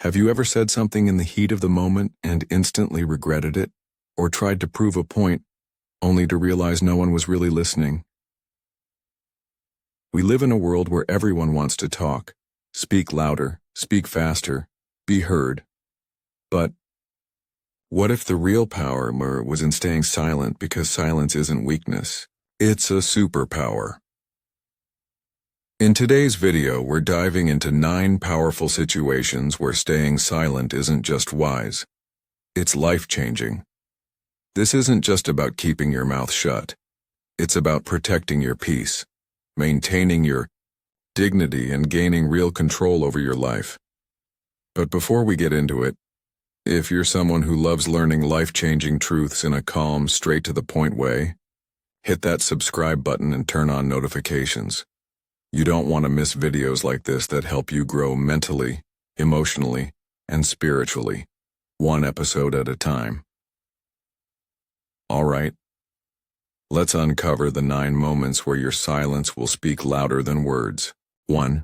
Have you ever said something in the heat of the moment and instantly regretted it, or tried to prove a point only to realize no one was really listening? We live in a world where everyone wants to talk, speak louder, speak faster, be heard. But what if the real power was in staying silent, because silence isn't weakness? It's a superpower. In today's video, we're diving into 9 powerful situations where staying silent isn't just wise, it's life-changing. This isn't just about keeping your mouth shut. It's about protecting your peace, maintaining your dignity, and gaining real control over your life. But before we get into it, if you're someone who loves learning life-changing truths in a calm, straight-to-the-point way, hit that subscribe button and turn on notifications. You don't want to miss videos like this that help you grow mentally, emotionally, and spiritually, one episode at a time. All right, let's uncover the 9 moments where your silence will speak louder than words. 1.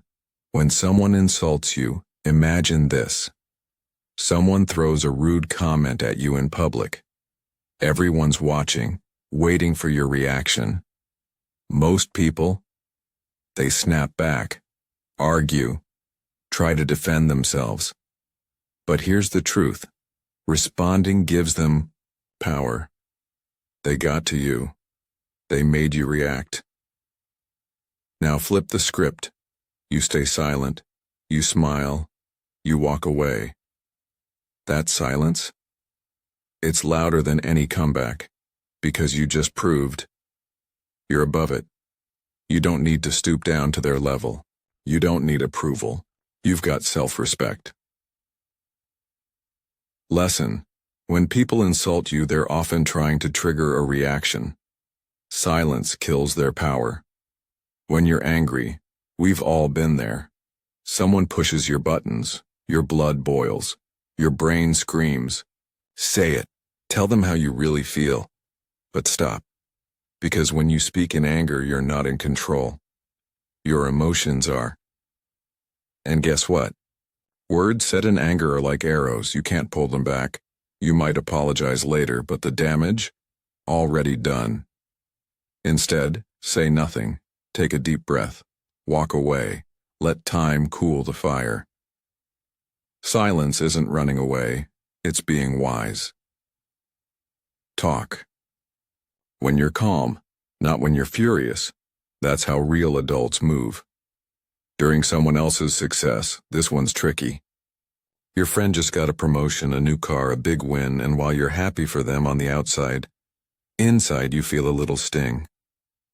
When someone insults you, imagine this. Someone throws a rude comment at you in public. Everyone's watching, waiting for your reaction. Most people, they snap back, argue, try to defend themselves. But here's the truth. Responding gives them power. They got to you. They made you react. Now flip the script. You stay silent. You smile. You walk away. That silence? It's louder than any comeback, because you just proved you're above it. You don't need to stoop down to their level. You don't need approval. You've got self-respect. Lesson: when people insult you, they're often trying to trigger a reaction. Silence kills their power. When you're angry, we've all been there. Someone pushes your buttons, your blood boils, your brain screams. Say it. Tell them how you really feel. But stop. Because when you speak in anger, you're not in control. Your emotions are. And guess what? Words said in anger are like arrows. You can't pull them back. You might apologize later, but the damage? Already done. Instead, say nothing. Take a deep breath. Walk away. Let time cool the fire. Silence isn't running away. It's being wise. Talk. When you're calm, not when you're furious. That's how real adults move. During someone else's success, this one's tricky. Your friend just got a promotion, a new car, a big win, and while you're happy for them on the outside, inside you feel a little sting.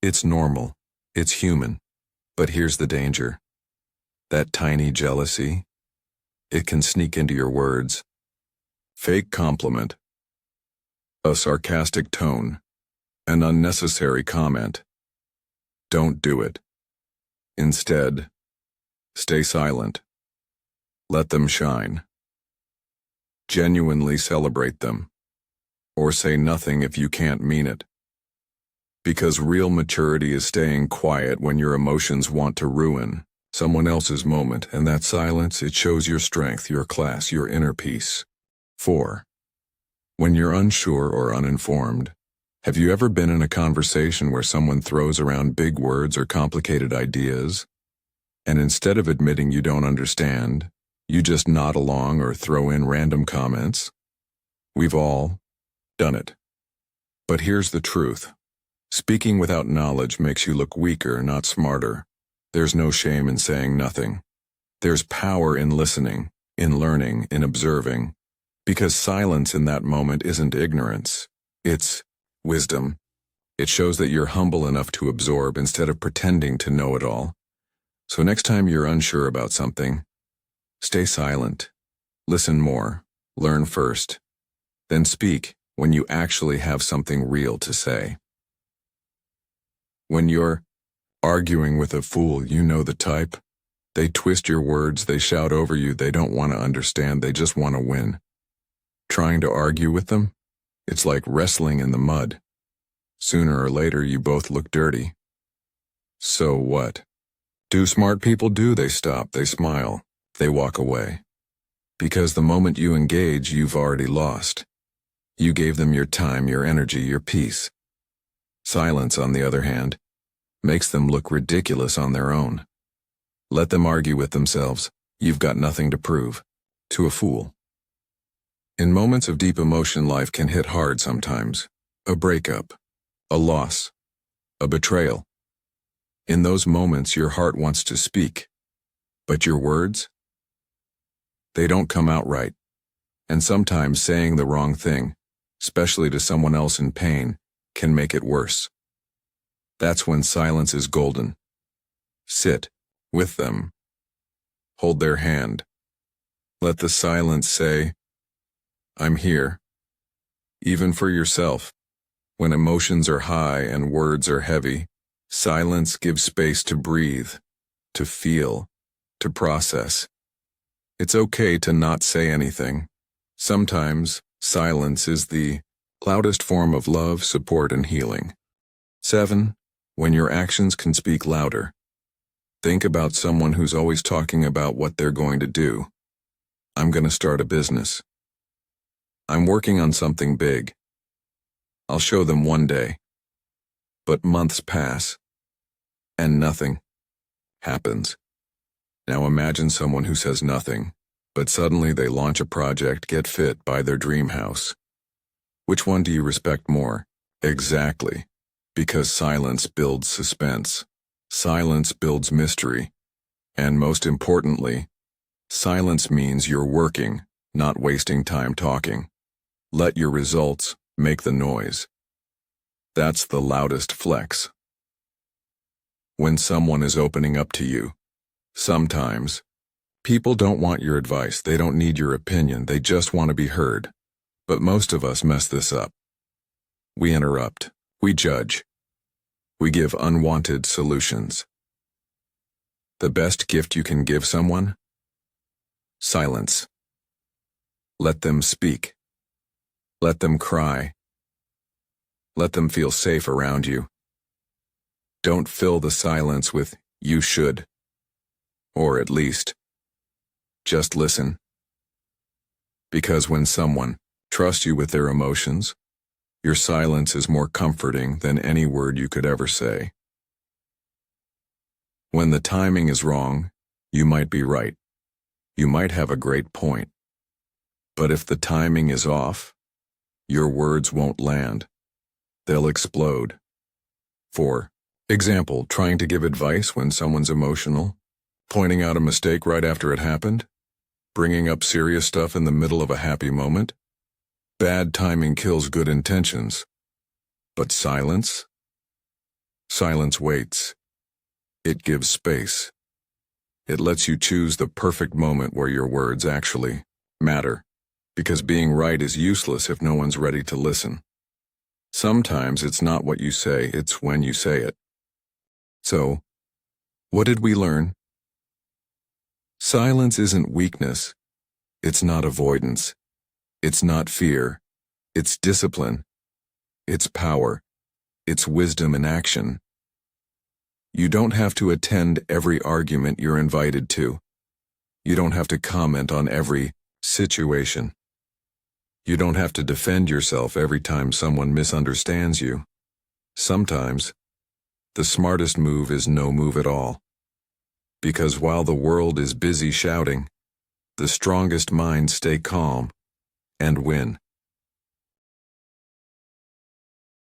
It's normal. It's human. But here's the danger. That tiny jealousy, it can sneak into your words. Fake compliment. A sarcastic tone. An unnecessary comment. Don't do it. Instead, stay silent. Let them shine. Genuinely celebrate them. Or say nothing if you can't mean it. Because real maturity is staying quiet when your emotions want to ruin someone else's moment, and that silence, it shows your strength, your class, your inner peace. 4. When you're unsure or uninformed, have you ever been in a conversation where someone throws around big words or complicated ideas, and instead of admitting you don't understand, you just nod along or throw in random comments? We've all done it. But here's the truth. Speaking without knowledge makes you look weaker, not smarter. There's no shame in saying nothing. There's power in listening, in learning, in observing. Because silence in that moment isn't ignorance. It's wisdom. It shows that you're humble enough to absorb instead of pretending to know it all. So next time you're unsure about something, stay silent. Listen more. Learn first. Then speak when you actually have something real to say. When you're arguing with a fool, you know the type. They twist your words, they shout over you, they don't want to understand, they just want to win. Trying to argue with them? It's like wrestling in the mud. Sooner or later, you both look dirty. So what? Do smart people do? They stop, they smile, they walk away. Because the moment you engage, you've already lost. You gave them your time, your energy, your peace. Silence, on the other hand, makes them look ridiculous on their own. Let them argue with themselves. You've got nothing to prove. To a fool. In moments of deep emotion, life can hit hard sometimes. A breakup, a loss, a betrayal. In those moments, your heart wants to speak. But your words? They don't come out right. And sometimes saying the wrong thing, especially to someone else in pain, can make it worse. That's when silence is golden. Sit with them. Hold their hand. Let the silence say, "I'm here." Even for yourself, when emotions are high and words are heavy, silence gives space to breathe, to feel, to process. It's okay to not say anything. Sometimes, silence is the loudest form of love, support, and healing. 7. When your actions can speak louder. Think about someone who's always talking about what they're going to do. I'm going to start a business. I'm working on something big. I'll show them one day. But months pass, and nothing happens. Now imagine someone who says nothing, but suddenly they launch a project, get fit, buy their dream house. Which one do you respect more? Exactly. Because silence builds suspense. Silence builds mystery. And most importantly, silence means you're working, not wasting time talking. Let your results make the noise. That's the loudest flex. When someone is opening up to you, sometimes, people don't want your advice, they don't need your opinion, they just want to be heard. But most of us mess this up. We interrupt, we judge, we give unwanted solutions. The best gift you can give someone? Silence. Let them speak. Let them cry. Let them feel safe around you. Don't fill the silence with, "you should." Or at least, just listen. Because when someone trusts you with their emotions, your silence is more comforting than any word you could ever say. When the timing is wrong, you might be right. You might have a great point. But if the timing is off, your words won't land. They'll explode. For example, trying to give advice when someone's emotional, pointing out a mistake right after it happened, bringing up serious stuff in the middle of a happy moment. Bad timing kills good intentions. But silence? Silence waits. It gives space. It lets you choose the perfect moment where your words actually matter. Because being right is useless if no one's ready to listen. Sometimes it's not what you say, it's when you say it. So, what did we learn? Silence isn't weakness. It's not avoidance. It's not fear. It's discipline. It's power. It's wisdom in action. You don't have to attend every argument you're invited to. You don't have to comment on every situation. You don't have to defend yourself every time someone misunderstands you. Sometimes, the smartest move is no move at all. Because while the world is busy shouting, the strongest minds stay calm and win.